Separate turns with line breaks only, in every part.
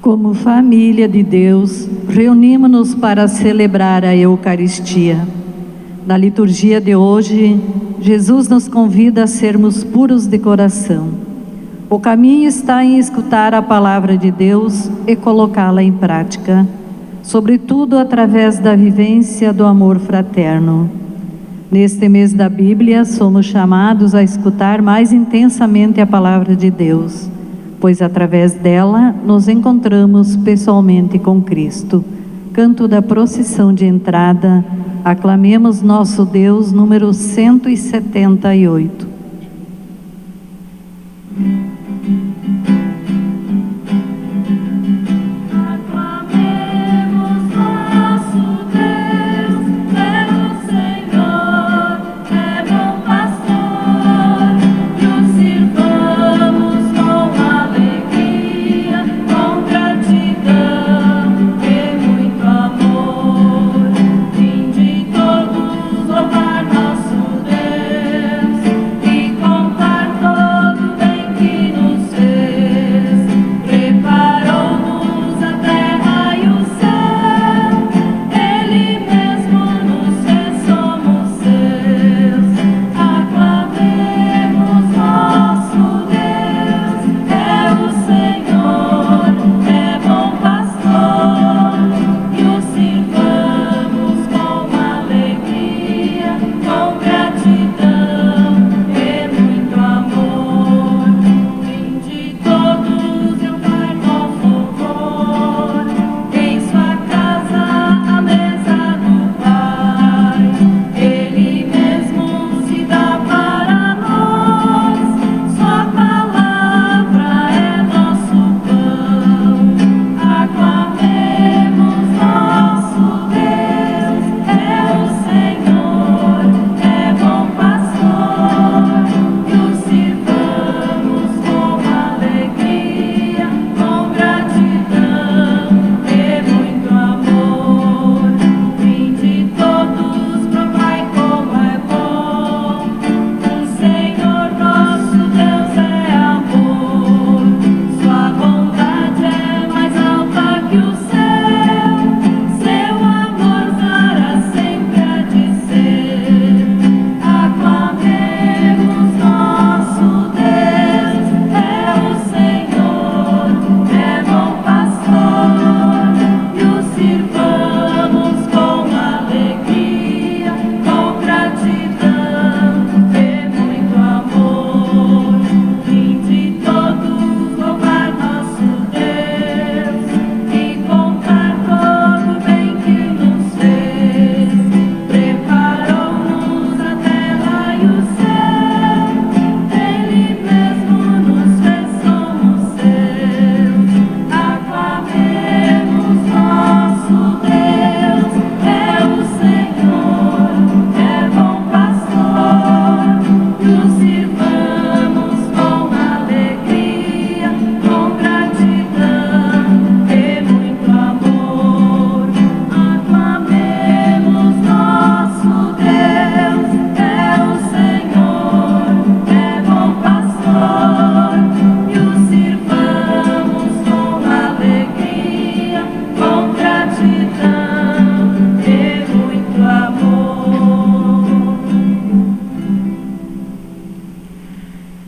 Como família de Deus, reunimos-nos para celebrar a Eucaristia. Na liturgia de hoje, Jesus nos convida a sermos puros de coração. O caminho está em escutar a palavra de Deus e colocá-la em prática, sobretudo através da vivência do amor fraterno. Neste mês da Bíblia, somos chamados a escutar mais intensamente a palavra de Deus, pois através dela nos encontramos pessoalmente com Cristo. Canto da procissão de entrada, aclamemos nosso Deus, número 178.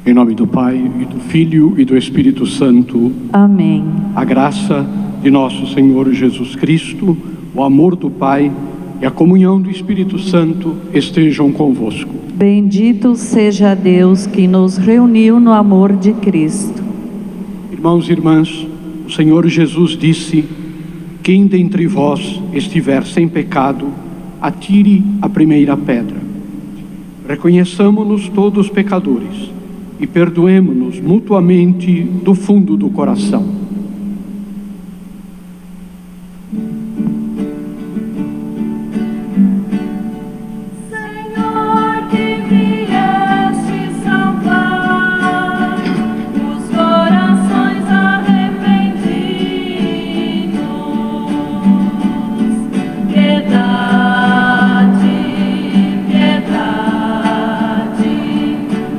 Em nome do Pai, e do Filho e do Espírito Santo.
Amém.
A graça de nosso Senhor Jesus Cristo, o amor do Pai e a comunhão do Espírito Santo estejam convosco.
Bendito seja Deus que nos reuniu no amor de Cristo.
Irmãos e irmãs, o Senhor Jesus disse: quem dentre vós estiver sem pecado, atire a primeira pedra. Reconheçamo-nos todos pecadores e perdoemo-nos mutuamente do fundo do coração.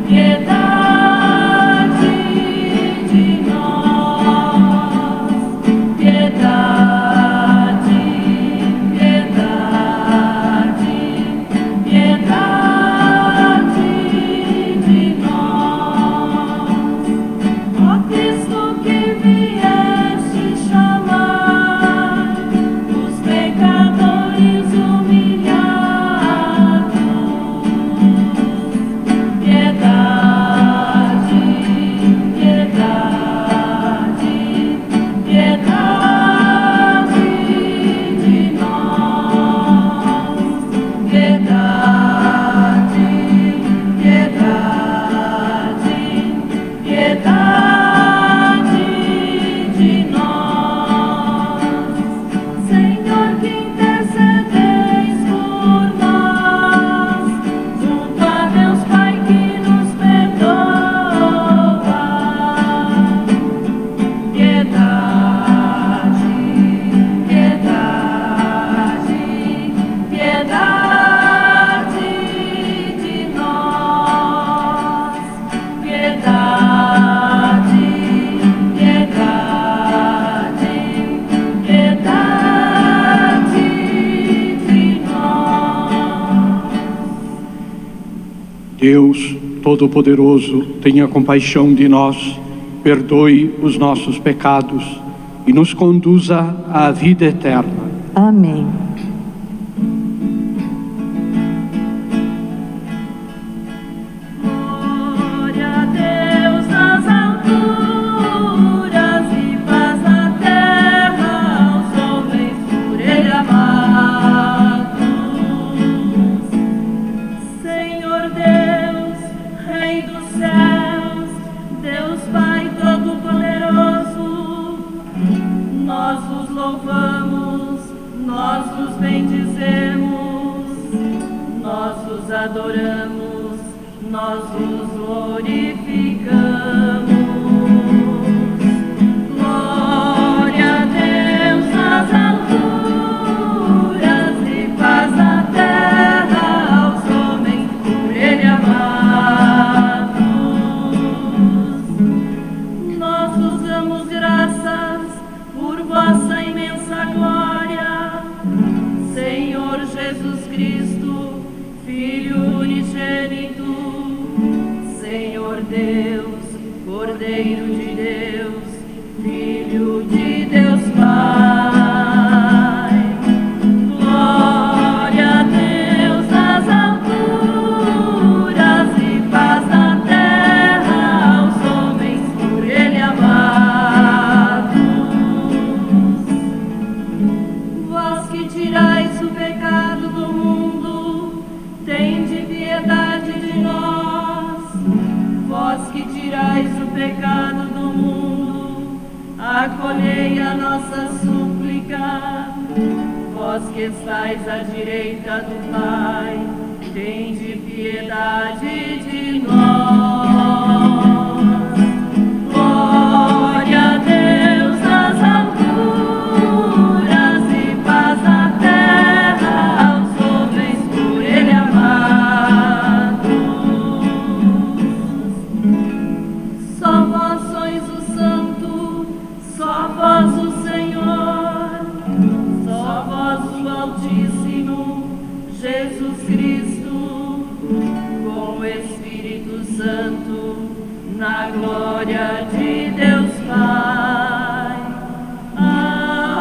Piedade de nós.
Deus Todo-Poderoso, tenha compaixão de nós, perdoe os nossos pecados e nos conduza à vida eterna.
Amém.
Adoramos, nós os glorificamos. Glória a Deus nas alturas e paz na terra aos homens por Ele amados. Nós vos damos graças por vossa imensa glória, Senhor Jesus Cristo, Filho unigênito, Senhor Deus, Cordeiro de Deus, Filho de Deus Pai. Glória a Deus nas alturas e paz na terra aos homens por Ele amados. Vós que tirais o pecado do mundo, tende piedade de nós. Vós que tirais o pecado do mundo, acolhei a nossa súplica. Vós que estais à direita do Pai, tende piedade de nós. Glória a Deus nas alturas e paz na terra aos homens por Ele amados. Só vós sois o Santo, só vós o Senhor, só vós o Altíssimo, Jesus Cristo, com o Espírito Santo, na glória de Deus Pai. Amém.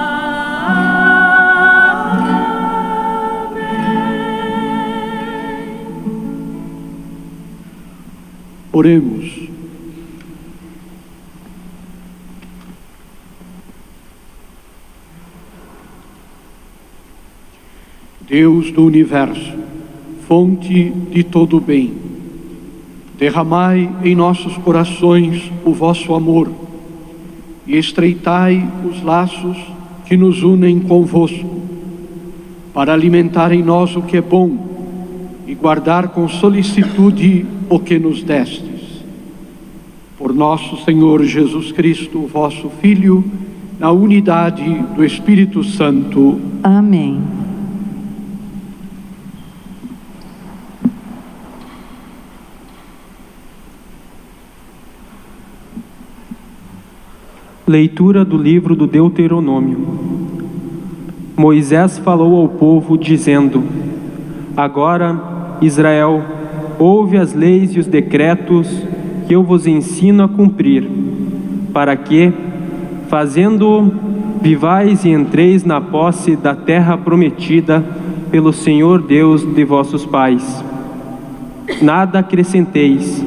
Oremos. Deus do universo, fonte de todo o bem, derramai em nossos corações o vosso amor e estreitai os laços que nos unem convosco, para alimentar em nós o que é bom e guardar com solicitude o que nos destes. Por nosso Senhor Jesus Cristo, vosso Filho, na unidade do Espírito Santo.
Amém.
Leitura do livro do Deuteronômio. Moisés falou ao povo, dizendo: Agora, Israel, ouve as leis e os decretos que eu vos ensino a cumprir, para que, fazendo-o, vivais e entreis na posse da terra prometida pelo Senhor Deus de vossos pais. Nada acrescenteis,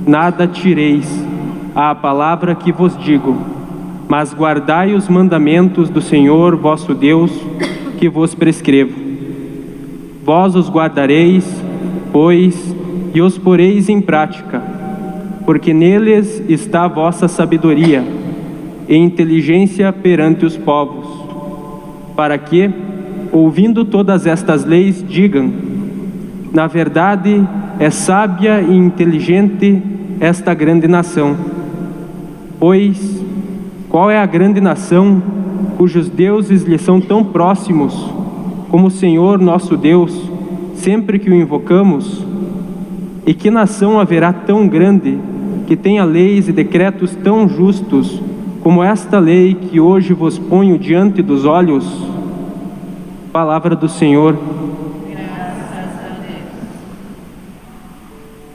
nada tireis à palavra que vos digo, mas guardai os mandamentos do Senhor vosso Deus, que vos prescrevo. Vós os guardareis, pois, e os poreis em prática, porque neles está a vossa sabedoria e inteligência perante os povos, para que, ouvindo todas estas leis, digam: na verdade, é sábia e inteligente esta grande nação. Pois, qual é a grande nação cujos deuses lhe são tão próximos como o Senhor nosso Deus, sempre que o invocamos? E que nação haverá tão grande que tenha leis e decretos tão justos como esta lei que hoje vos ponho diante dos olhos? Palavra do Senhor.
Graças a Deus.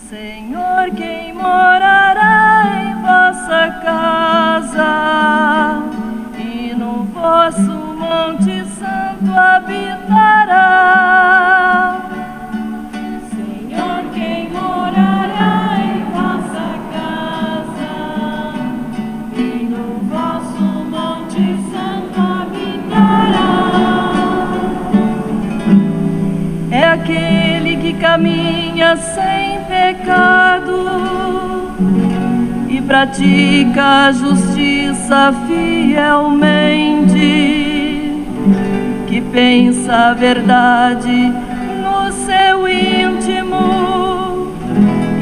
Senhor, quem morará em vossa casa e no vosso Monte Santo habitará? Senhor, quem morará em vossa casa e no vosso Monte Santo habitará? É aquele que caminha sem pecado e pratica a justiça fielmente, que pensa a verdade no seu íntimo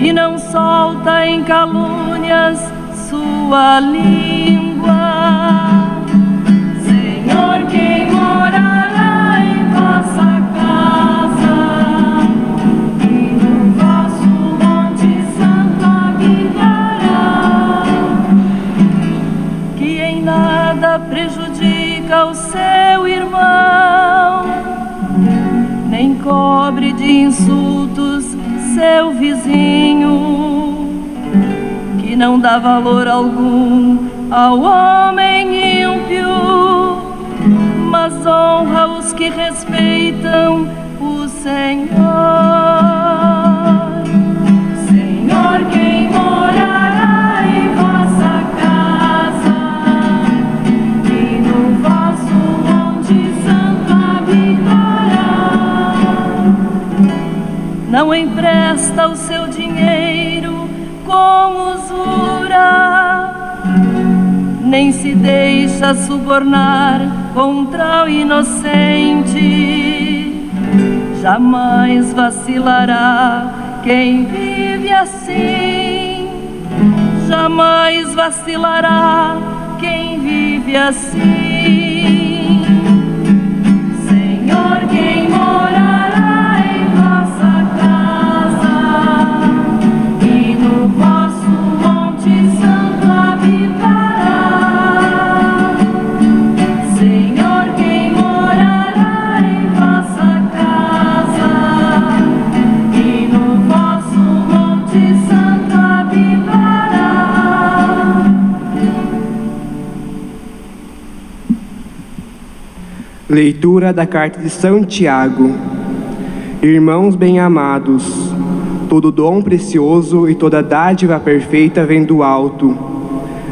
e não solta em calúnias sua língua. Senhor, quem morará em vossa casa e no vosso Monte Santo habitará, que em nada prejudica o seu irmão, nem cobre de insultos seu vizinho, que não dá valor algum ao homem ímpio, mas honra os que respeitam o Senhor. Senhor, quem morará em vossa casa e no vosso Monte Santo habitará, não empresta o seu dinheiro com usura, nem se deixa subornar contra o inocente. Jamais vacilará quem vive assim, jamais vacilará quem vive assim. Senhor, quem morará em vossa casa e no vosso Monte Santo habitará? Senhor, quem morará em vossa casa e no vosso Monte Santo habitará?
Leitura da Carta de São Tiago. Irmãos bem-amados, todo dom precioso e toda dádiva perfeita vem do alto,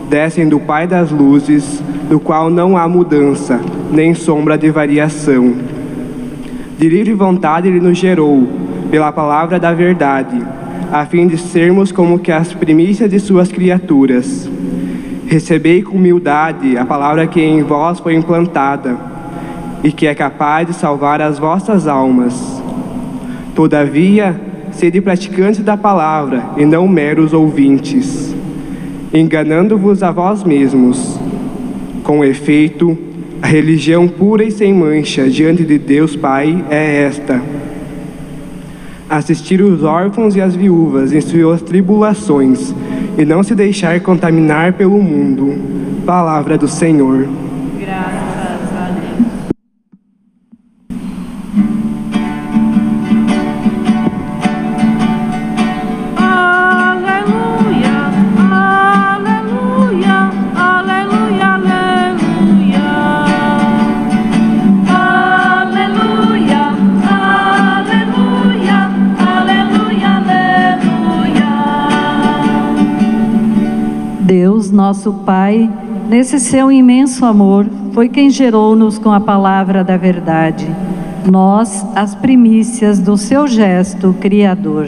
descem do Pai das luzes, do qual não há mudança, nem sombra de variação. De livre vontade Ele nos gerou, pela palavra da verdade, a fim de sermos como que as primícias de suas criaturas. Recebei com humildade a palavra que em vós foi implantada, e que é capaz de salvar as vossas almas. Todavia, sede praticantes da palavra, e não meros ouvintes, enganando-vos a vós mesmos. Com efeito, a religião pura e sem mancha diante de Deus Pai é esta: assistir os órfãos e as viúvas em suas tribulações, e não se deixar contaminar pelo mundo. Palavra do Senhor.
Graças a Deus.
Deus, nosso Pai, nesse seu imenso amor, foi quem gerou-nos com a palavra da verdade, nós, as primícias do seu gesto criador.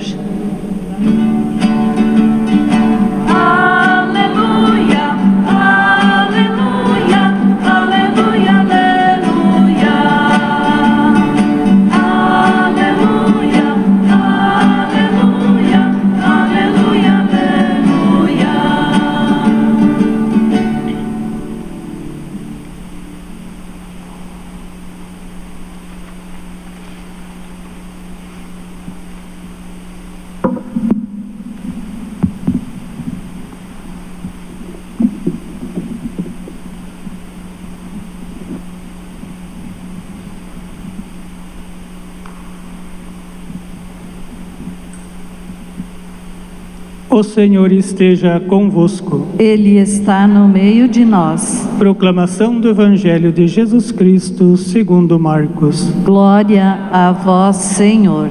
O Senhor esteja convosco.
Ele está no meio de nós.
Proclamação do Evangelho de Jesus Cristo segundo Marcos.
Glória a vós, Senhor.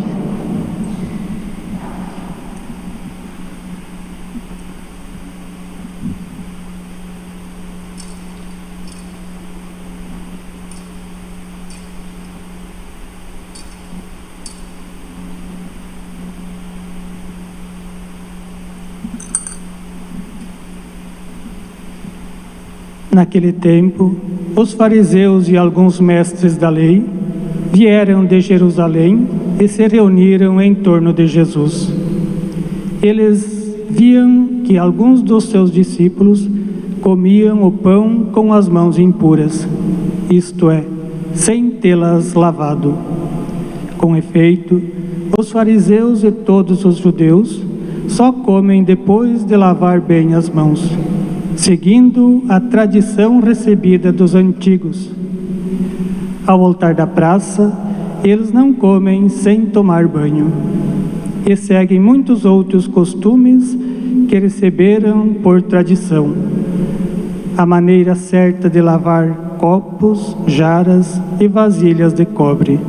Naquele tempo, os fariseus e alguns mestres da lei vieram de Jerusalém e se reuniram em torno de Jesus. Eles viam que alguns dos seus discípulos comiam o pão com as mãos impuras, isto é, sem tê-las lavado. Com efeito, os fariseus e todos os judeus só comem depois de lavar bem as mãos, seguindo a tradição recebida dos antigos. Ao voltar da praça, eles não comem sem tomar banho, e seguem muitos outros costumes que receberam por tradição. A maneira certa de lavar copos, jarras e vasilhas de cobre.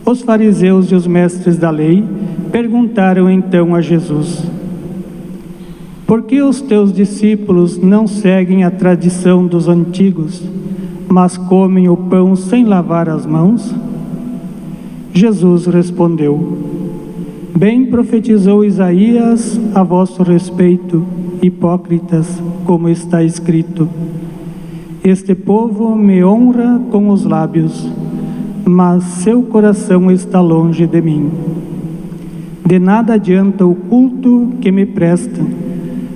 Os fariseus e os mestres da lei perguntaram então a Jesus: por que os teus discípulos não seguem a tradição dos antigos, mas comem o pão sem lavar as mãos? Jesus respondeu: bem profetizou Isaías a vosso respeito, hipócritas, como está escrito: este povo me honra com os lábios, mas seu coração está longe de mim. De nada adianta o culto que me prestam,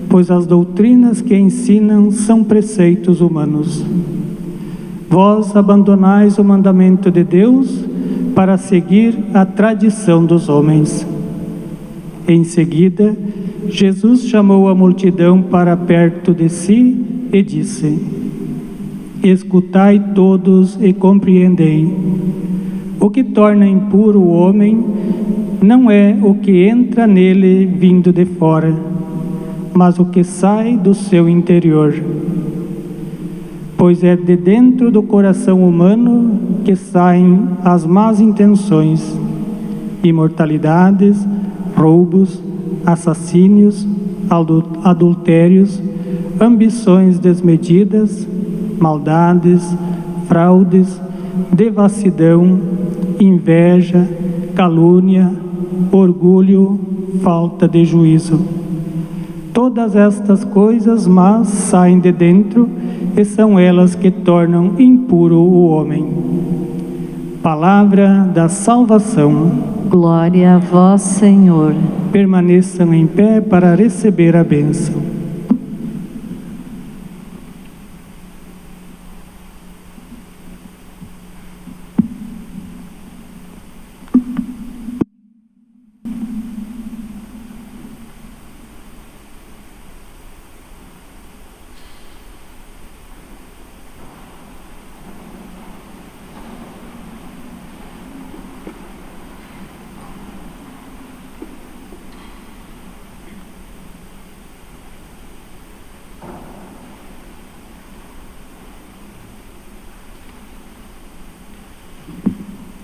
pois as doutrinas que ensinam são preceitos humanos. Vós abandonais o mandamento de Deus para seguir a tradição dos homens. Em seguida, Jesus chamou a multidão para perto de si e disse: escutai todos e compreendei. O que torna impuro o homem não é o que entra nele vindo de fora, mas o que sai do seu interior. Pois é de dentro do coração humano que saem as más intenções, imoralidades, roubos, assassínios, adultérios, ambições desmedidas, maldades, fraudes, devassidão, inveja, calúnia, orgulho, falta de juízo. Todas estas coisas más saem de dentro e são elas que tornam impuro o homem. Palavra da salvação.
Glória a vós, Senhor.
Permaneçam em pé para receber a bênção.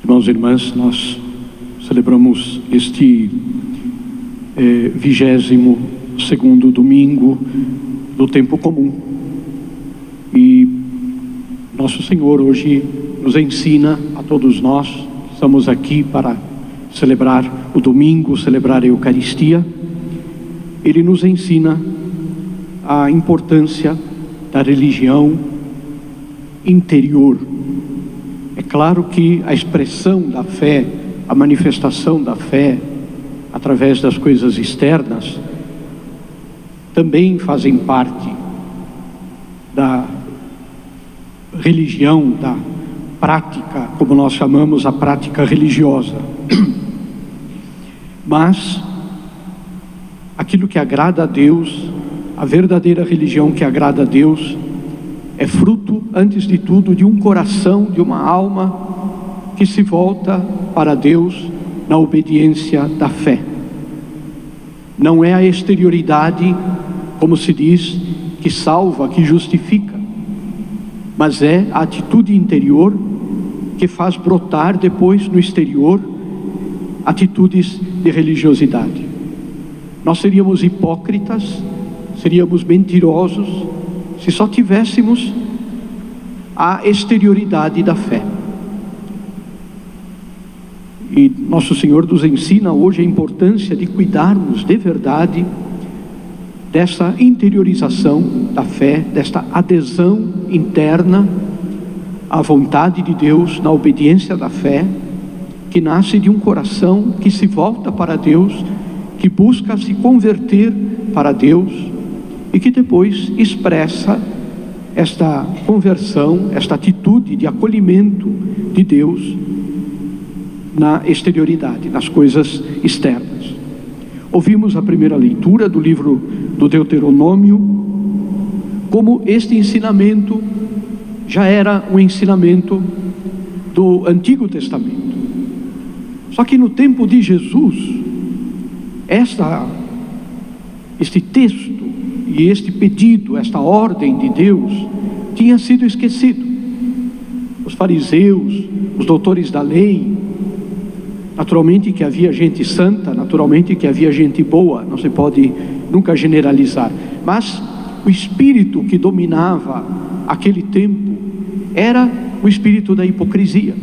Irmãos e irmãs, nós celebramos este 22º domingo do tempo comum. E nosso Senhor hoje nos ensina a todos nós que estamos aqui para celebrar o domingo, celebrar a Eucaristia. Ele nos ensina a importância da religião interior. É claro que a expressão da fé, a manifestação da fé, através das coisas externas, também fazem parte da religião, da prática, como nós chamamos a prática religiosa. Mas aquilo que agrada a Deus, a verdadeira religião que agrada a Deus, é fruto, antes de tudo, de um coração, de uma alma que se volta para Deus na obediência da fé. Não é a exterioridade, como se diz, que salva, que justifica, mas é a atitude interior que faz brotar depois no exterior atitudes de religiosidade. Nós seríamos hipócritas, seríamos mentirosos, se só tivéssemos a exterioridade da fé. E Nosso Senhor nos ensina hoje a importância de cuidarmos de verdade dessa interiorização da fé, desta adesão interna à vontade de Deus, na obediência da fé, que nasce de um coração que se volta para Deus, que busca se converter para Deus e que depois expressa esta conversão, esta atitude de acolhimento de Deus na exterioridade, nas coisas externas. Ouvimos a primeira leitura do livro do Deuteronômio, como este ensinamento já era um ensinamento do Antigo Testamento. Só que no tempo de Jesus, este texto e este pedido, esta ordem de Deus, tinha sido esquecido. Os fariseus, os doutores da lei, naturalmente que havia gente santa, naturalmente que havia gente boa, não se pode nunca generalizar, mas o espírito que dominava aquele tempo era o espírito da hipocrisia,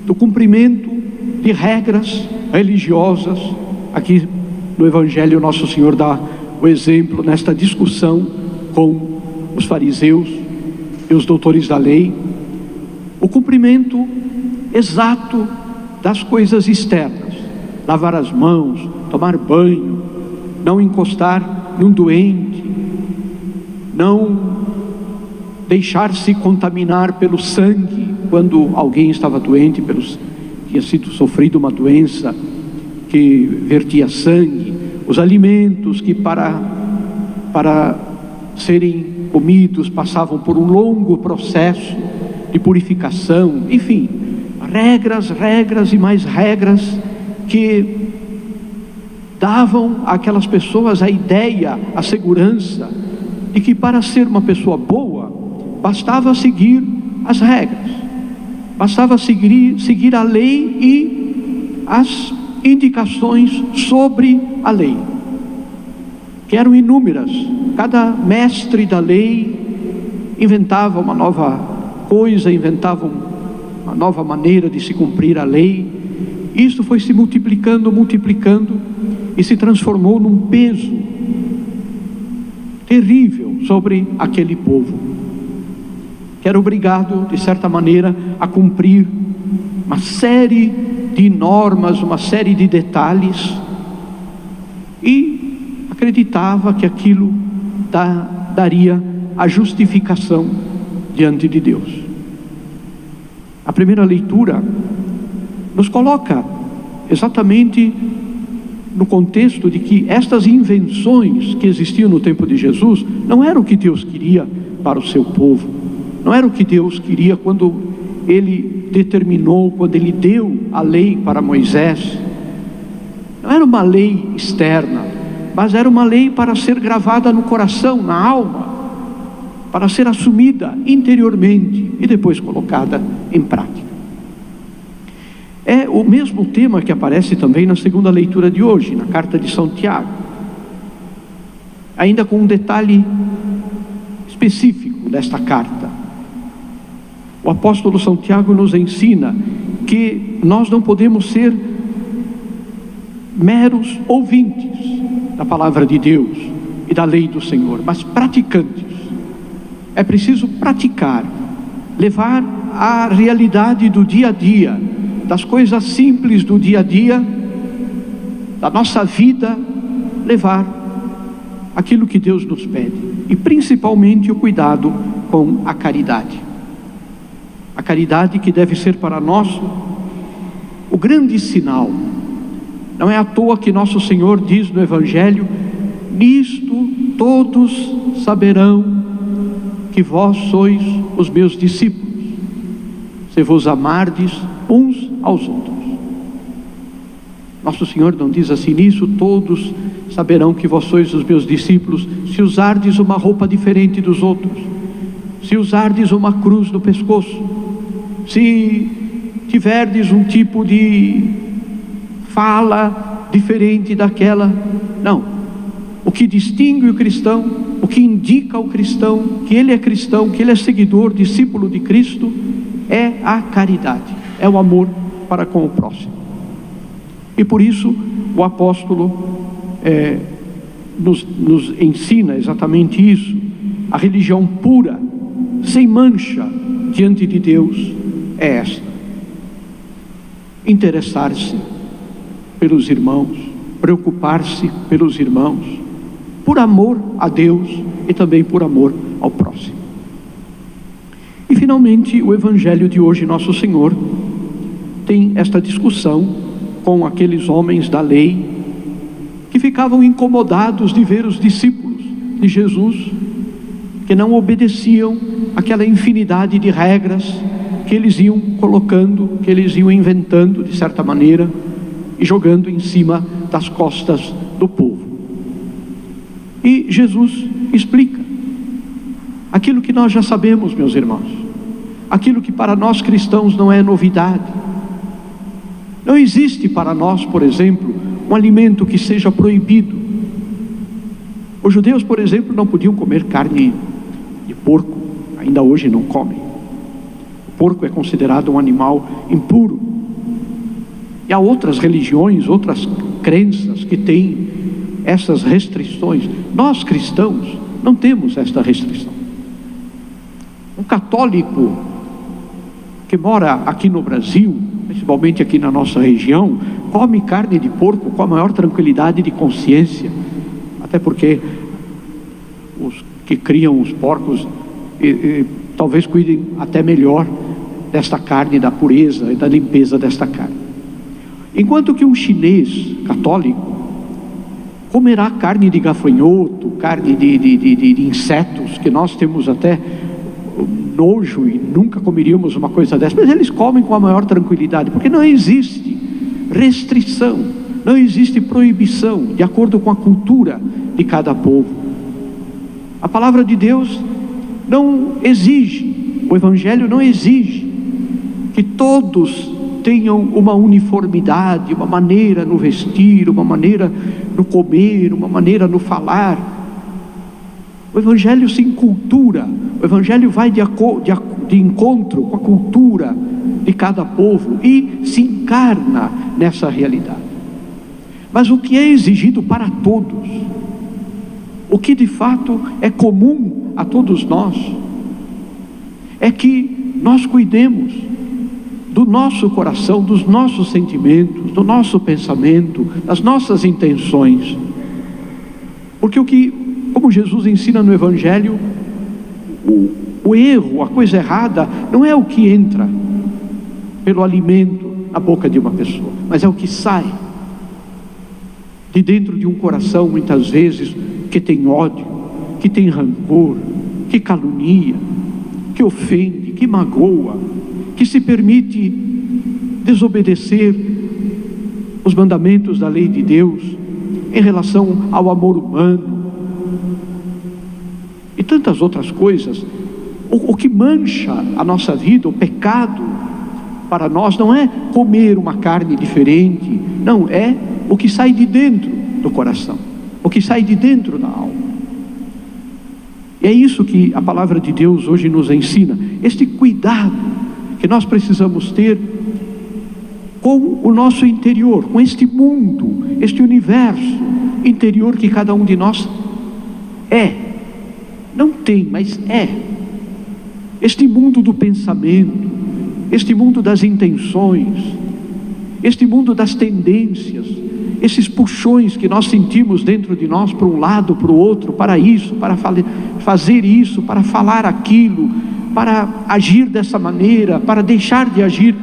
do cumprimento de regras religiosas. Aqui no Evangelho Nosso Senhor dá o exemplo nesta discussão com os fariseus e os doutores da lei, o cumprimento exato das coisas externas, lavar as mãos, tomar banho, não encostar num doente, não deixar-se contaminar pelo sangue quando alguém estava doente, tinha sido sofrido uma doença que vertia sangue, os alimentos que para serem comidos passavam por um longo processo de purificação, enfim, regras e mais regras que davam àquelas pessoas a ideia, a segurança de que para ser uma pessoa boa bastava seguir as regras, bastava seguir a lei e as indicações sobre a lei, que eram inúmeras. Cada mestre da lei inventava uma nova coisa, inventava uma nova maneira de se cumprir a lei. Isso foi se multiplicando e se transformou num peso terrível sobre aquele povo, que era obrigado, de certa maneira, a cumprir uma série de normas, uma série de detalhes, e acreditava que aquilo daria a justificação diante de Deus. A primeira leitura nos coloca exatamente no contexto de que estas invenções que existiam no tempo de Jesus não era o que Deus queria para o seu povo, não era o que Deus queria quando Ele determinou, quando Ele deu a lei para Moisés. Não era uma lei externa, mas era uma lei para ser gravada no coração, na alma, para ser assumida interiormente e depois colocada em prática. É o mesmo tema que aparece também na segunda leitura de hoje, na carta de São Tiago, ainda com um detalhe específico desta carta. O apóstolo São Tiago nos ensina que nós não podemos ser meros ouvintes da palavra de Deus e da lei do Senhor, mas praticantes. É preciso praticar, levar a realidade do dia a dia, das coisas simples do dia a dia, da nossa vida, levar aquilo que Deus nos pede, e principalmente o cuidado com a caridade. A caridade que deve ser para nós o grande sinal. Não é à toa que Nosso Senhor diz no Evangelho: nisto todos saberão que vós sois os meus discípulos, se vos amardes uns aos outros. Nosso Senhor não diz assim: nisso todos saberão que vós sois os meus discípulos, se usardes uma roupa diferente dos outros, se usardes uma cruz no pescoço, se tiverdes um tipo de fala diferente daquela. Não. O que distingue o cristão, o que indica o cristão, que ele é cristão, que ele é seguidor, discípulo de Cristo, é a caridade, é o amor para com o próximo. E por isso o apóstolo nos ensina exatamente isso. A religião pura, sem mancha diante de Deus, é esta: interessar-se pelos irmãos, preocupar-se pelos irmãos, por amor a Deus e também por amor ao próximo. E finalmente o evangelho de hoje, Nosso Senhor tem esta discussão com aqueles homens da lei que ficavam incomodados de ver os discípulos de Jesus que não obedeciam aquela infinidade de regras que eles iam colocando, que eles iam inventando de certa maneira e jogando em cima das costas do povo. E Jesus explica aquilo que nós já sabemos, meus irmãos, aquilo que para nós cristãos não é novidade. Não existe para nós, por exemplo, um alimento que seja proibido. Os judeus, por exemplo, não podiam comer carne de porco, ainda hoje não comem. O porco é considerado um animal impuro. E há outras religiões, outras crenças que têm essas restrições. Nós cristãos não temos esta restrição. Um católico que mora aqui no Brasil, principalmente aqui na nossa região, come carne de porco com a maior tranquilidade de consciência, até porque os que criam os porcos talvez cuidem até melhor desta carne, da pureza e da limpeza desta carne. Enquanto que um chinês católico comerá carne de gafanhoto, carne de insetos, que nós temos até nojo e nunca comeríamos uma coisa dessa, mas eles comem com a maior tranquilidade, porque não existe restrição, não existe proibição, de acordo com a cultura de cada povo. A palavra de Deus não exige, o Evangelho não exige que todos tenham uma uniformidade, uma maneira no vestir, uma maneira no comer, uma maneira no falar. O Evangelho se encultura, o Evangelho vai de encontro com a cultura de cada povo e se encarna nessa realidade. Mas o que é exigido para todos, o que de fato é comum a todos nós, é que nós cuidemos do nosso coração, dos nossos sentimentos, do nosso pensamento, das nossas intenções. Porque como Jesus ensina no Evangelho, o erro, a coisa errada, não é o que entra pelo alimento na boca de uma pessoa, mas é o que sai de dentro de um coração, muitas vezes, que tem ódio, que tem rancor, que calunia, que ofende, que magoa, que se permite desobedecer os mandamentos da lei de Deus em relação ao amor humano e tantas outras coisas. O que mancha a nossa vida, o pecado para nós, não é comer uma carne diferente, não, é o que sai de dentro do coração, o que sai de dentro da alma. E é isso que a palavra de Deus hoje nos ensina, este cuidado que nós precisamos ter com o nosso interior, com este mundo, este universo interior que cada um de nós é, não tem, mas é. Este mundo do pensamento, este mundo das intenções, este mundo das tendências, esses puxões que nós sentimos dentro de nós para um lado, para o outro, para isso, para fazer isso, para falar aquilo, para agir dessa maneira, para deixar de agir.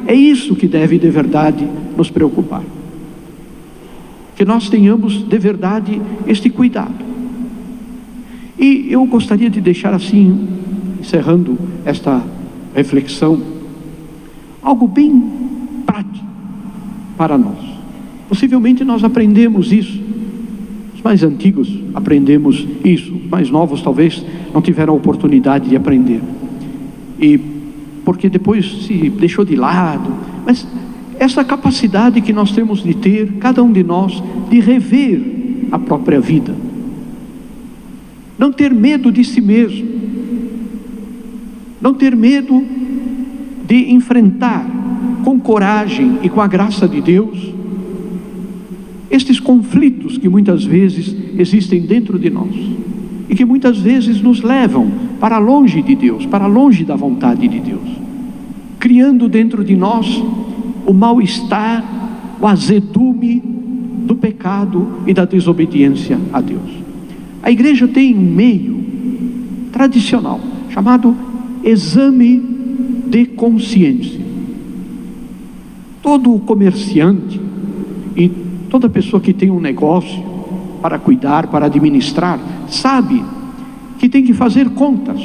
É isso que deve de verdade nos preocupar, que nós tenhamos de verdade este cuidado. E eu gostaria de deixar assim, encerrando esta reflexão, algo bem prático para nós. Possivelmente nós aprendemos isso mais antigos aprendemos isso, os mais novos talvez não tiveram a oportunidade de aprender. E porque depois se deixou de lado, mas essa capacidade que nós temos de ter, cada um de nós, de rever a própria vida, não ter medo de si mesmo, não ter medo de enfrentar com coragem e com a graça de Deus estes conflitos que muitas vezes existem dentro de nós e que muitas vezes nos levam para longe de Deus, para longe da vontade de Deus, criando dentro de nós o mal-estar, o azedume do pecado e da desobediência a Deus. A igreja tem um meio tradicional chamado exame de consciência. Todo comerciante e toda pessoa que tem um negócio para cuidar, para administrar, sabe que tem que fazer contas,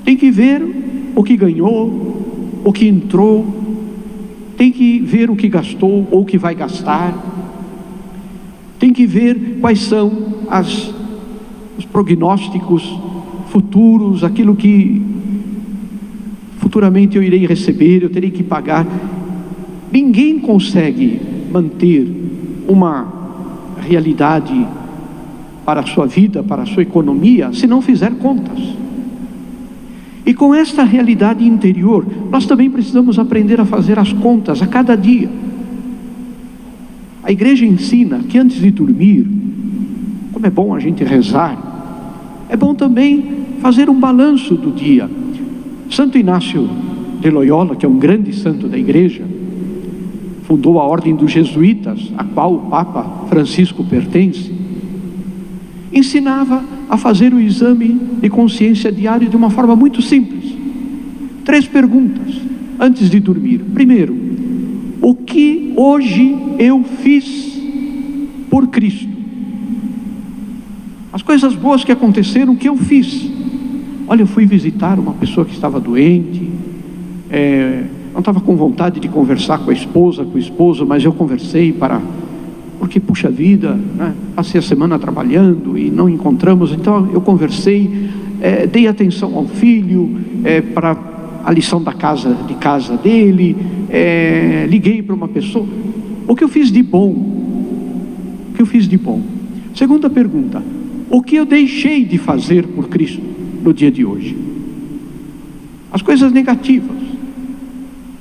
tem que ver o que ganhou, o que entrou, tem que ver o que gastou ou o que vai gastar, tem que ver quais são os prognósticos futuros, aquilo que futuramente eu irei receber, eu terei que pagar. Ninguém consegue manter uma realidade para a sua vida, para a sua economia, se não fizer contas. E com esta realidade interior, nós também precisamos aprender a fazer as contas a cada dia. A igreja ensina que antes de dormir, como é bom a gente rezar, é bom também fazer um balanço do dia. Santo Inácio de Loyola, que é um grande santo da igreja, fundou a ordem dos jesuítas, a qual o Papa Francisco pertence, ensinava a fazer o exame de consciência diário de uma forma muito simples. 3 perguntas antes de dormir. Primeiro, o que hoje eu fiz por Cristo? As coisas boas que aconteceram, o que eu fiz? Olha, eu fui visitar uma pessoa que estava doente, não estava com vontade de conversar com a esposa, com o esposo, mas eu conversei porque puxa vida, né? Passei a semana trabalhando e não encontramos, então eu conversei, dei atenção ao filho, para a lição de casa dele, liguei para uma pessoa. O que eu fiz de bom? O que eu fiz de bom? Segunda pergunta, o que eu deixei de fazer por Cristo no dia de hoje? As coisas negativas,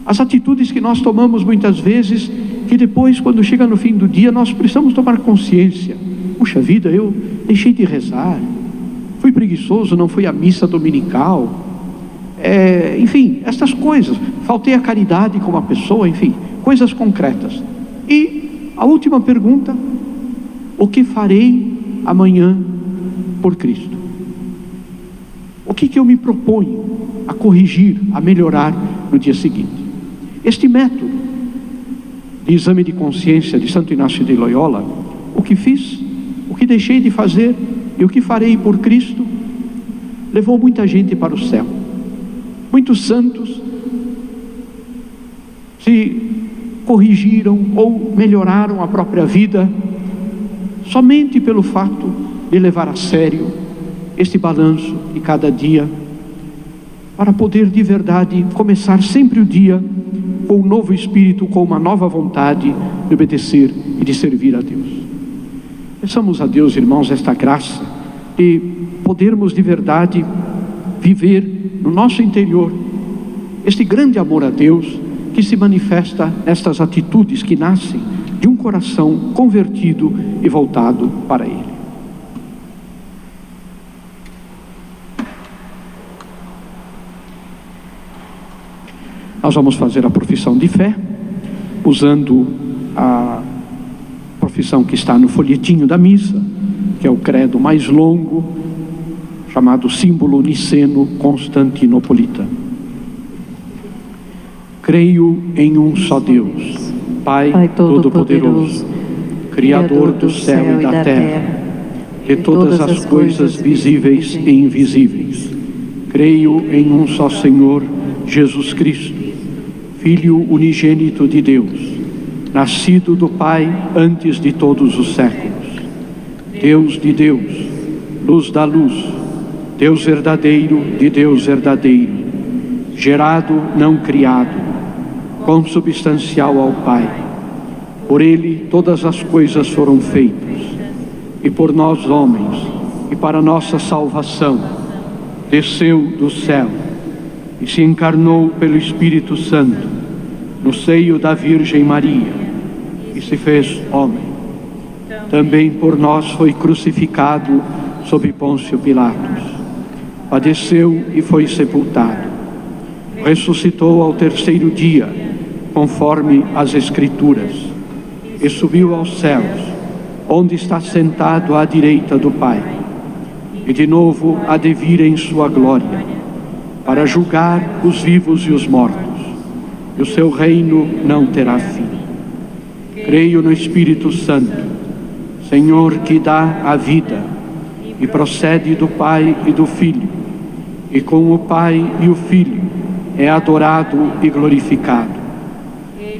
as atitudes que nós tomamos muitas vezes, que depois, quando chega no fim do dia, nós precisamos tomar consciência. Puxa vida, eu deixei de rezar, fui preguiçoso, não fui à missa dominical, enfim, essas coisas, faltei à caridade com uma pessoa, enfim, coisas concretas. E a última pergunta, o que farei amanhã por Cristo? O que eu me proponho a corrigir, a melhorar no dia seguinte? Este método de exame de consciência de Santo Inácio de Loyola, o que fiz, o que deixei de fazer e o que farei por Cristo, levou muita gente para o céu. Muitos santos se corrigiram ou melhoraram a própria vida somente pelo fato de levar a sério este balanço de cada dia, para poder de verdade começar sempre o dia com um novo espírito, com uma nova vontade de obedecer e de servir a Deus. Peçamos a Deus, irmãos, esta graça de podermos de verdade viver no nosso interior este grande amor a Deus, que se manifesta nestas atitudes que nascem de um coração convertido e voltado para Ele. Nós vamos fazer a profissão de fé, usando a profissão que está no folhetinho da missa, que é o credo mais longo, chamado símbolo niceno-constantinopolitano. Creio em um só Deus, Pai Todo-Poderoso, Criador do céu e da terra, de todas as coisas visíveis e invisíveis. Creio em um só Senhor, Jesus Cristo, Filho unigênito de Deus, nascido do Pai antes de todos os séculos, Deus de Deus, luz da luz, Deus verdadeiro de Deus verdadeiro, gerado, não criado, consubstancial ao Pai. Por Ele todas as coisas foram feitas, e por nós homens, e para nossa salvação, desceu do céu e se encarnou pelo Espírito Santo no seio da Virgem Maria e se fez homem. Também por nós foi crucificado sob Pôncio Pilatos. Padeceu e foi sepultado. Ressuscitou ao terceiro dia, conforme as Escrituras, e subiu aos céus, onde está sentado à direita do Pai. E de novo há de vir em sua glória, para julgar os vivos e os mortos, e o seu reino não terá fim. Creio no Espírito Santo, Senhor que dá a vida, e procede do Pai e do Filho, e com o Pai e o Filho é adorado e glorificado.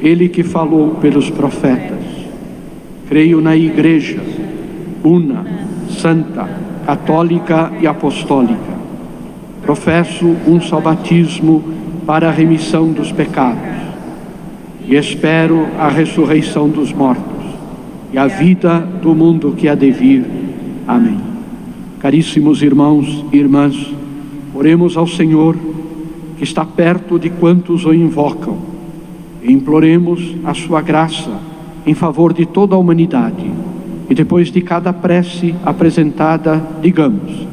Ele que falou pelos profetas. Creio na Igreja, una, santa, católica e apostólica. Professo um só batismo para a remissão dos pecados. E espero a ressurreição dos mortos e a vida do mundo que há de vir. Amém. Caríssimos irmãos e irmãs, oremos ao Senhor, que está perto de quantos o invocam, e imploremos a sua graça em favor de toda a humanidade. E depois de cada prece apresentada, digamos: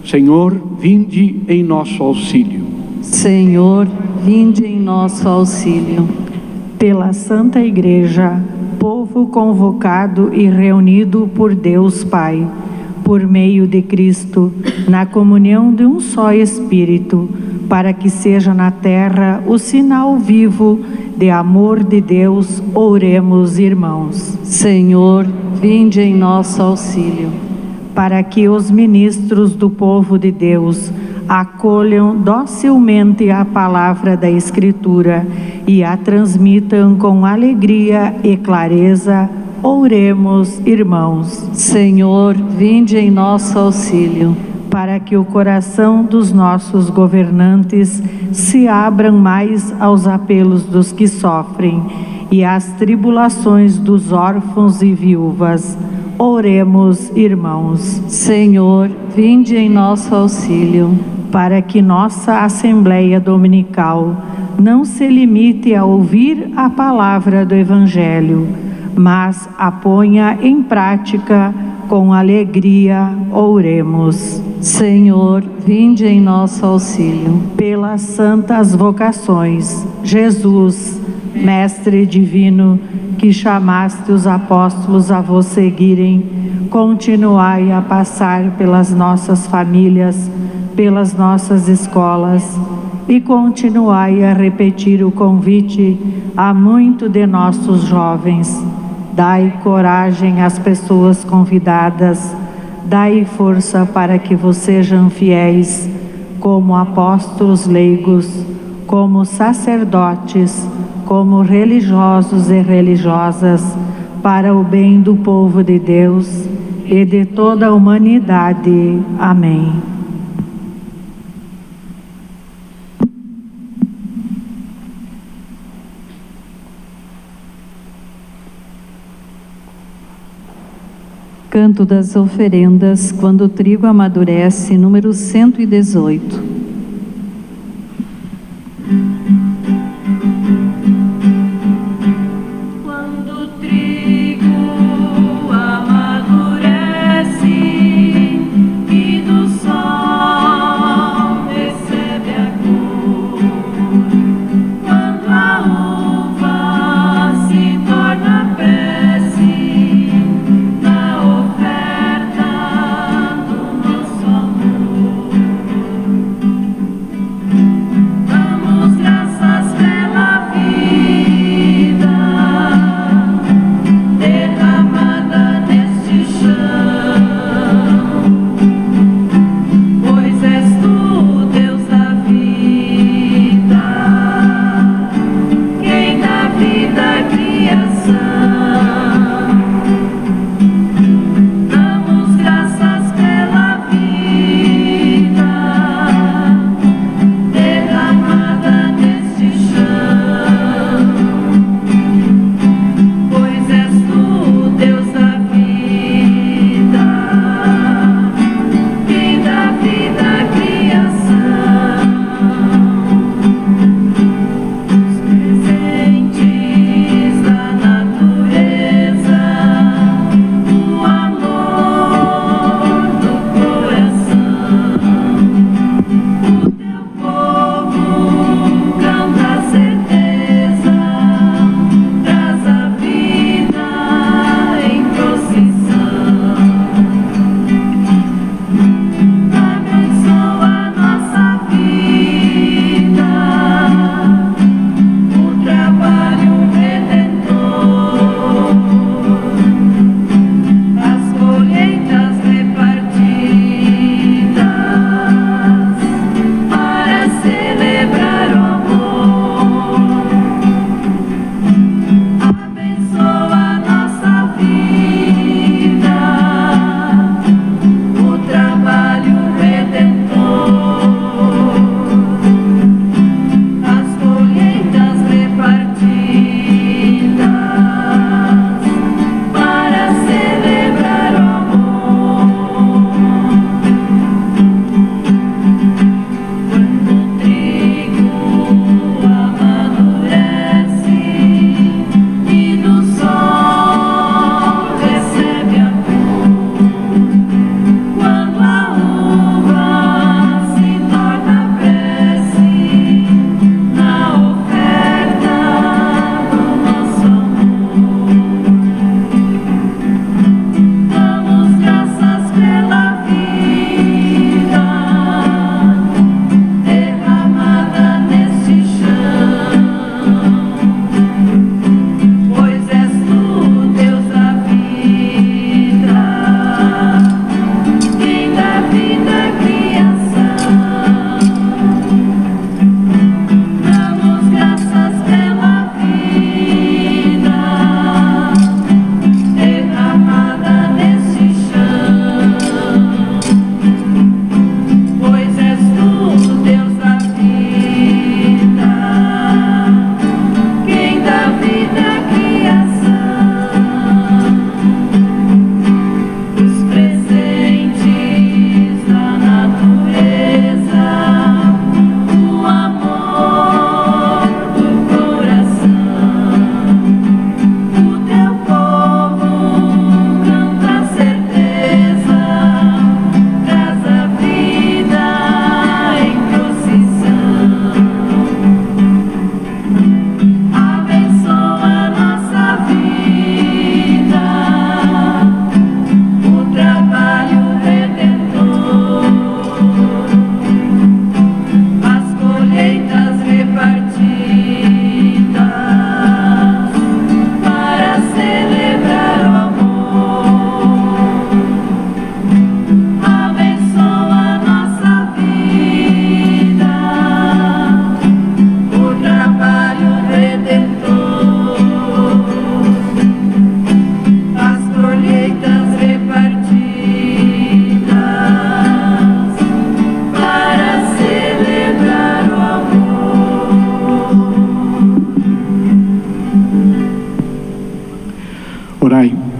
Senhor, vinde em nosso auxílio.
Senhor, vinde em nosso auxílio.
Pela Santa Igreja, povo convocado e reunido por Deus Pai, por meio de Cristo, na comunhão de um só Espírito, para que seja na terra o sinal vivo de amor de Deus, oremos, irmãos.
Senhor, vinde em nosso auxílio.
Para que os ministros do povo de Deus acolham docilmente a palavra da Escritura e a transmitam com alegria e clareza, oremos, irmãos.
Senhor, vinde em nosso auxílio.
Para que o coração dos nossos governantes se abram mais aos apelos dos que sofrem e às tribulações dos órfãos e viúvas, oremos, irmãos.
Senhor, vinde em nosso auxílio.
Para que nossa Assembleia Dominical não se limite a ouvir a palavra do Evangelho, mas a ponha em prática com alegria, oremos.
Senhor, vinde em nosso auxílio.
Pelas santas vocações, Jesus, Mestre divino, que chamaste os apóstolos a vos seguirem, continuai a passar pelas nossas famílias, pelas nossas escolas, e continuai a repetir o convite a muito de nossos jovens. Dai coragem às pessoas convidadas, dai força para que vos sejam fiéis, como apóstolos leigos, como sacerdotes, como religiosos e religiosas, para o bem do povo de Deus e de toda a humanidade. Amém.
Canto das Oferendas, quando o trigo amadurece, número 118.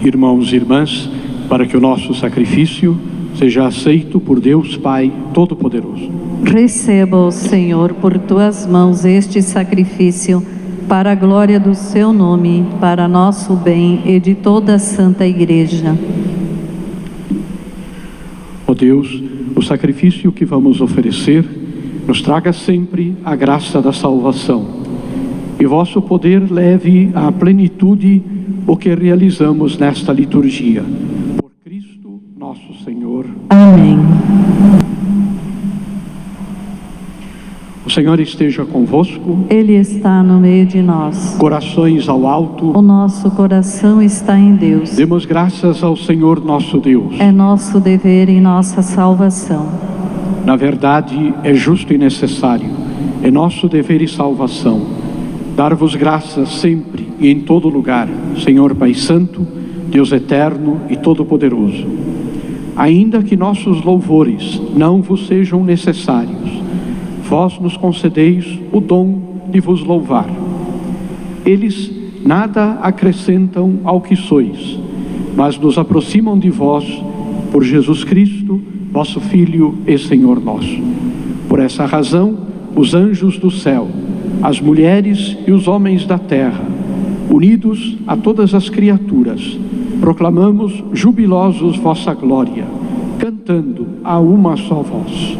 irmãos e irmãs, para que o nosso sacrifício seja aceito por Deus Pai Todo-Poderoso.
Receba, Senhor, por tuas mãos este sacrifício, para a glória do seu nome, para nosso bem e de toda a Santa Igreja.
Ó Deus, o sacrifício que vamos oferecer nos traga sempre a graça da salvação, e vosso poder leve à plenitude o que realizamos nesta liturgia. Por Cristo nosso Senhor.
Amém.
O Senhor esteja convosco.
Ele está no meio de nós.
Corações ao alto.
O nosso coração está em Deus.
Demos graças ao Senhor nosso Deus.
É nosso dever e nossa salvação.
Na verdade, é justo e necessário, é nosso dever e salvação, dar-vos graças sempre e em todo lugar, Senhor Pai Santo, Deus eterno e todo-poderoso. Ainda que nossos louvores não vos sejam necessários, vós nos concedeis o dom de vos louvar. Eles nada acrescentam ao que sois, mas nos aproximam de vós por Jesus Cristo, vosso Filho e Senhor nosso. Por essa razão, os anjos do céu, as mulheres e os homens da terra, unidos a todas as criaturas, proclamamos jubilosos vossa glória, cantando a uma só voz.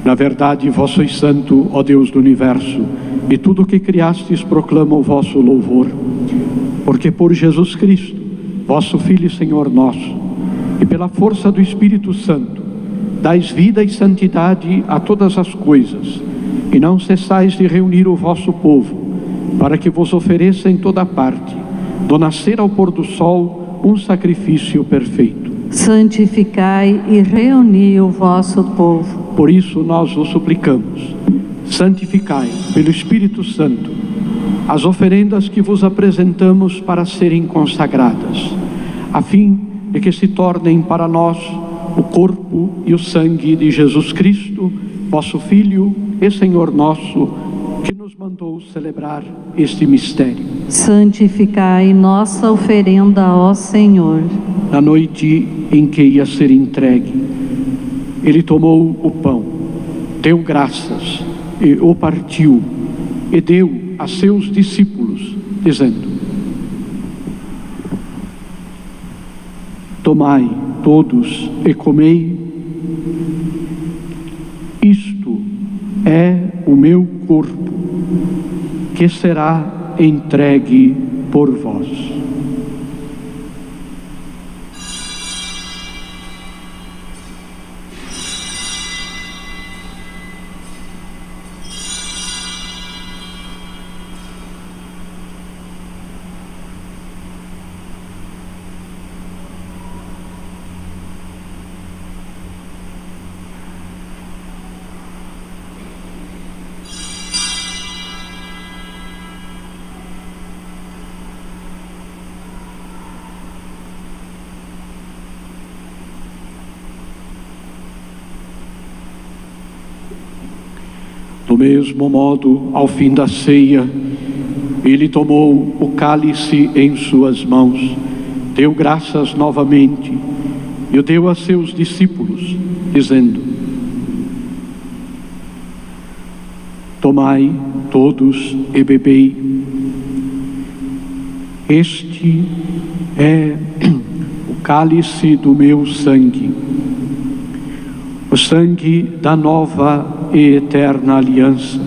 Na verdade, vós sois santo, ó Deus do universo, e tudo o que criastes proclama o vosso louvor. Porque por Jesus Cristo, vosso Filho e Senhor nosso, e pela força do Espírito Santo, dais vida e santidade a todas as coisas, e não cessais de reunir o vosso povo, para que vos ofereça em toda parte, do nascer ao pôr do sol, um sacrifício perfeito.
Santificai e reuni o vosso povo.
Por isso nós vos suplicamos, santificai pelo Espírito Santo as oferendas que vos apresentamos para serem consagradas, a fim de que se tornem para nós o corpo e o sangue de Jesus Cristo, vosso Filho e Senhor nosso, que nos mandou celebrar este mistério.
Santificai nossa oferenda, ó Senhor.
Na noite em que ia ser entregue, Ele tomou o pão, deu graças e o partiu e deu a seus discípulos, dizendo: tomai todos e comei, isto é o meu corpo, que será entregue por vós. Do mesmo modo, ao fim da ceia, ele tomou o cálice em suas mãos, deu graças novamente e o deu a seus discípulos, dizendo: tomai todos e bebei, este é o cálice do meu sangue, o sangue da nova e eterna aliança,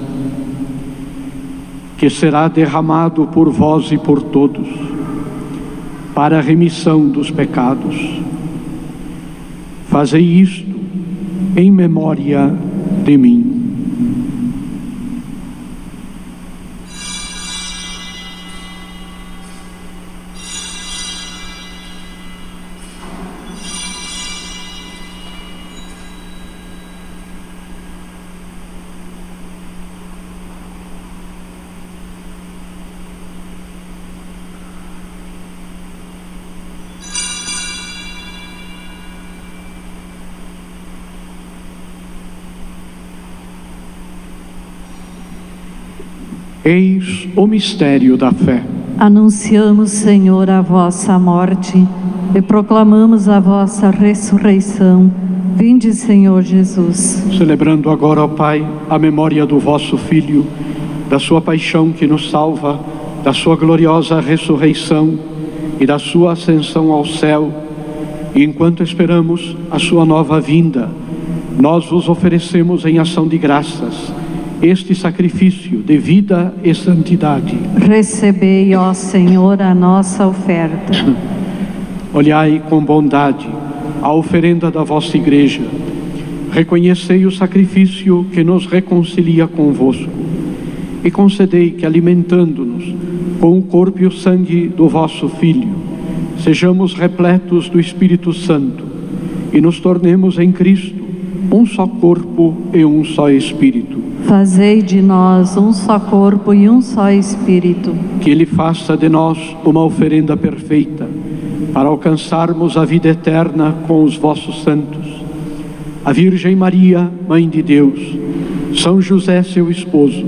que será derramado por vós e por todos, para a remissão dos pecados. Fazei isto em memória de mim. Eis o mistério da fé.
Anunciamos, Senhor, a vossa morte e proclamamos a vossa ressurreição. Vinde, Senhor Jesus.
Celebrando agora, ó Pai, a memória do vosso Filho, da sua paixão que nos salva, da sua gloriosa ressurreição e da sua ascensão ao céu, e enquanto esperamos a sua nova vinda, nós vos oferecemos em ação de graças este sacrifício de vida e santidade.
Recebei, ó Senhor, a nossa oferta.
Olhai com bondade a oferenda da vossa Igreja. Reconhecei o sacrifício que nos reconcilia convosco e concedei que, alimentando-nos com o corpo e o sangue do vosso Filho, sejamos repletos do Espírito Santo e nos tornemos em Cristo um só corpo e um só Espírito.
Fazei de nós um só corpo e um só Espírito.
Que Ele faça de nós uma oferenda perfeita, para alcançarmos a vida eterna com os vossos santos. A Virgem Maria, Mãe de Deus, São José, seu esposo,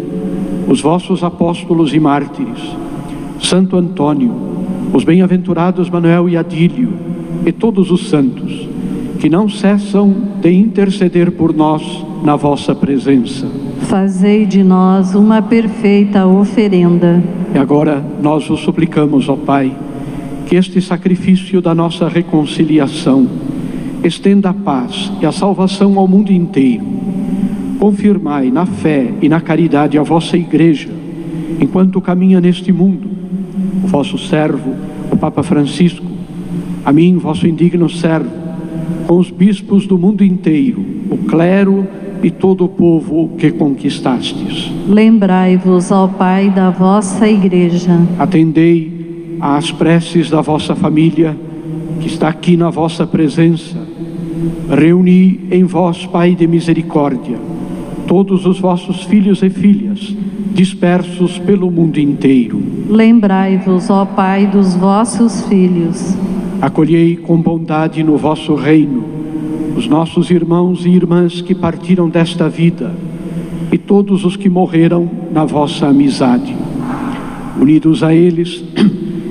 os vossos apóstolos e mártires, Santo Antônio, os bem-aventurados Manuel e Adílio, e todos os santos, que não cessam de interceder por nós na vossa presença.
Fazei de nós uma perfeita oferenda.
E agora nós vos suplicamos, ó Pai, que este sacrifício da nossa reconciliação estenda a paz e a salvação ao mundo inteiro. Confirmai na fé e na caridade a vossa Igreja, enquanto caminha neste mundo, o vosso servo, o Papa Francisco, a mim, vosso indigno servo, com os bispos do mundo inteiro, o clero e todo o povo que conquistastes.
Lembrai-vos, ó Pai, da vossa Igreja.
Atendei às preces da vossa família, que está aqui na vossa presença. Reuni em vós, Pai de misericórdia, todos os vossos filhos e filhas, dispersos pelo mundo inteiro.
Lembrai-vos, ó Pai, dos vossos filhos.
Acolhei com bondade no vosso reino os nossos irmãos e irmãs que partiram desta vida e todos os que morreram na vossa amizade. Unidos a eles,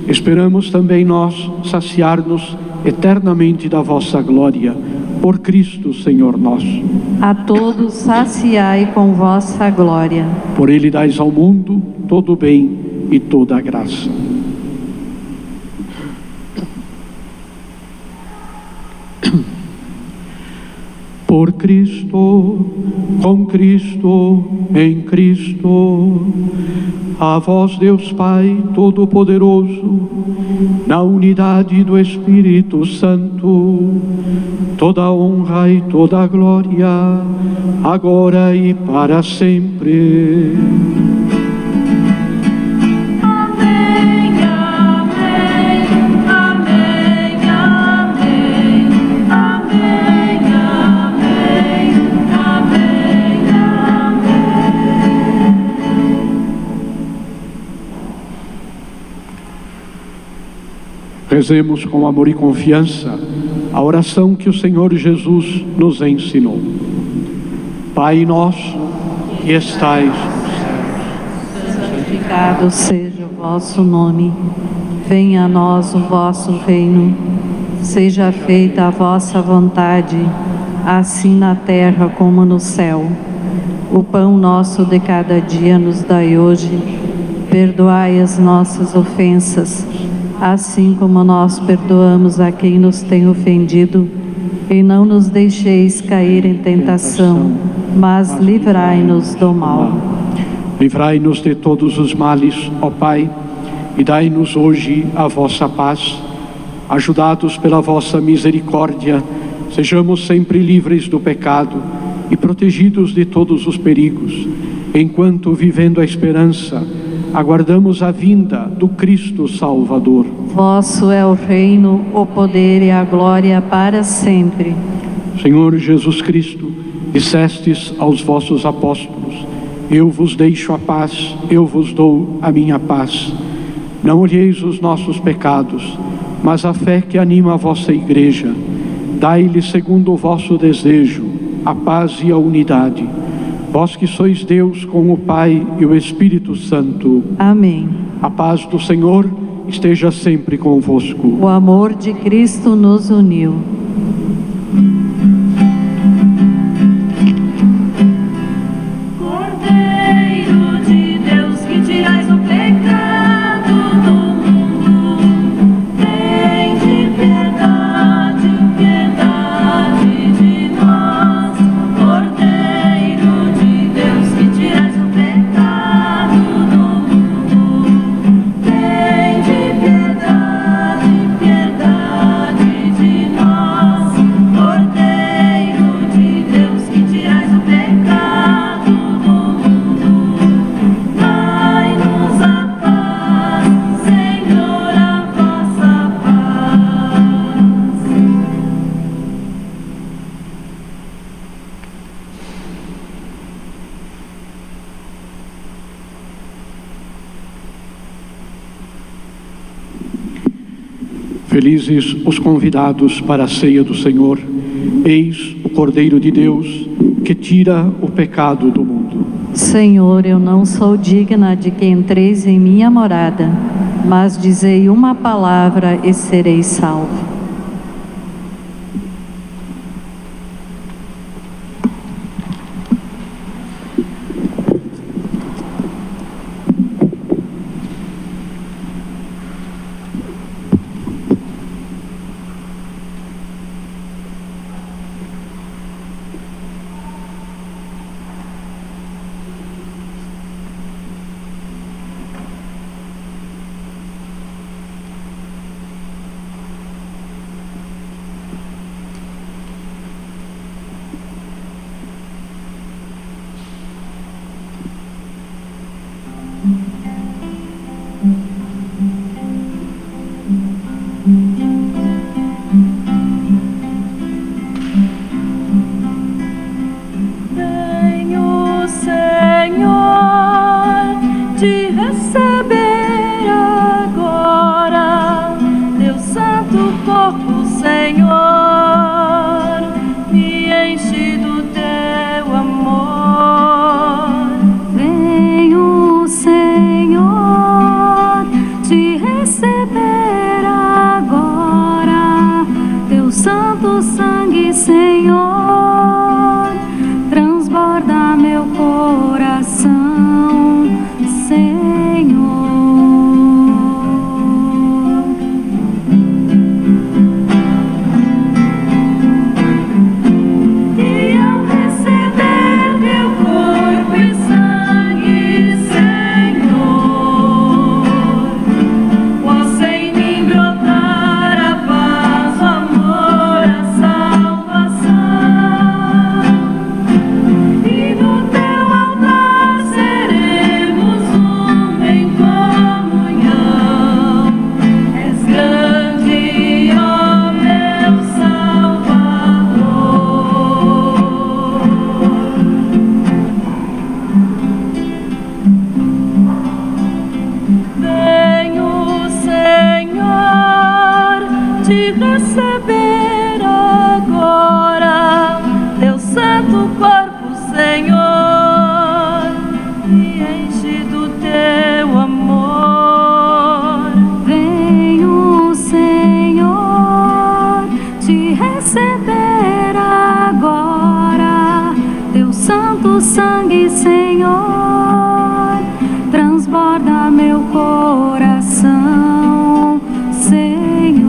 esperamos também nós saciar-nos eternamente da vossa glória, por Cristo, Senhor nosso.
A todos saciai com vossa glória.
Por Ele dais ao mundo todo o bem e toda a graça. Por Cristo, com Cristo, em Cristo, a vós, Deus Pai Todo-Poderoso, na unidade do Espírito Santo, toda a honra e toda a glória, agora e para sempre. Rezemos com amor e confiança a oração que o Senhor Jesus nos ensinou. Pai nosso, que estais nos céus,
santificado seja o vosso nome. Venha a nós o vosso reino. Seja feita a vossa vontade, assim na terra como no céu. O pão nosso de cada dia nos dai hoje. Perdoai as nossas ofensas, assim como nós perdoamos a quem nos tem ofendido, e não nos deixeis cair em tentação, mas livrai-nos do mal.
Livrai-nos de todos os males, ó Pai, e dai-nos hoje a vossa paz. Ajudados pela vossa misericórdia, sejamos sempre livres do pecado e protegidos de todos os perigos, enquanto, vivendo a esperança, aguardamos a vinda do Cristo Salvador.
Vosso é o reino, o poder e a glória para sempre.
Senhor Jesus Cristo, dissestes aos vossos apóstolos: eu vos deixo a paz, eu vos dou a minha paz. Não olheis os nossos pecados, mas a fé que anima a vossa Igreja. Dai-lhe, segundo o vosso desejo, a paz e a unidade. Vós que sois Deus com o Pai e o Espírito Santo.
Amém.
A paz do Senhor esteja sempre convosco.
O amor de Cristo nos uniu.
Cordeiro de Deus, que tirais o pecado do mundo, tende piedade, piedade de nós. Cordeiro de Deus, que tirais o pecado do mundo, tende piedade, piedade de nós. Cordeiro de Deus, que tirais o pecado do mundo, dai-nos a paz, Senhor, a vossa paz.
Felizes os convidados para a ceia do Senhor. Eis o Cordeiro de Deus que tira o pecado do mundo.
Senhor, eu não sou digna de que entreis em minha morada, mas dizei uma palavra e serei salvo.
Venho, Senhor, te receber agora, teu santo corpo, Senhor, me enche do teu amor.
Venho, Senhor, te receber agora, teu santo sangue, Senhor, transborda meu coração, Senhor.
E ao receber teu corpo e sangue, Senhor, possa em mim brotar a paz, o amor, a salvação. E no teu altar seremos um em comunhão. És grande, ó meu Salvador. Venho, Senhor, te receber agora, teu santo corpo, Senhor, me enche do teu amor.
Venho, Senhor, te receber agora, teu santo sangue, Senhor, transborda meu coração, Senhor.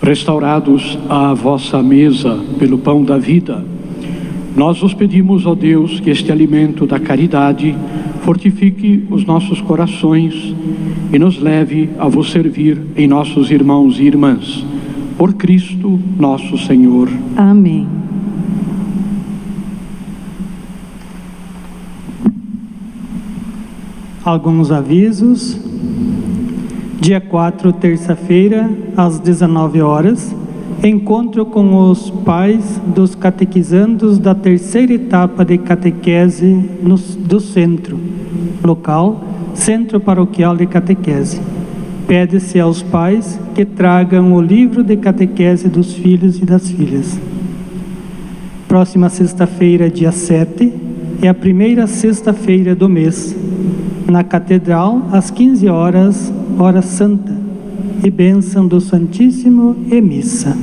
Restaurados à vossa mesa pelo pão da vida, nós vos pedimos, ó Deus, que este alimento da caridade fortifique os nossos corações e nos leve a vos servir em nossos irmãos e irmãs. Por Cristo nosso Senhor.
Amém.
Alguns avisos. Dia 4, terça-feira, às 19 horas, encontro com os pais dos catequizandos da terceira etapa de catequese do centro local, Centro Paroquial de Catequese. Pede-se aos pais que tragam o livro de catequese dos filhos e das filhas. Próxima sexta-feira, dia 7, é a primeira sexta-feira do mês. Na Catedral, às 15 horas, hora santa, e bênção do Santíssimo e missa.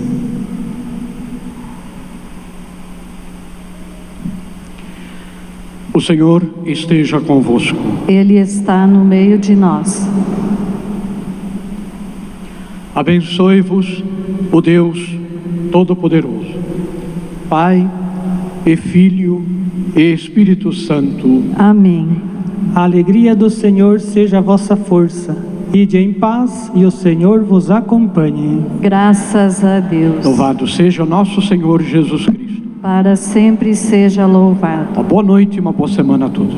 O Senhor esteja convosco.
Ele está no meio de nós.
Abençoe-vos o Deus Todo-Poderoso, Pai e Filho e Espírito Santo.
Amém.
A alegria do Senhor seja a vossa força. Ide em paz e o Senhor vos acompanhe.
Graças a Deus.
Louvado seja o nosso Senhor Jesus Cristo.
Para sempre seja louvado.
Uma boa noite e uma boa semana a todos.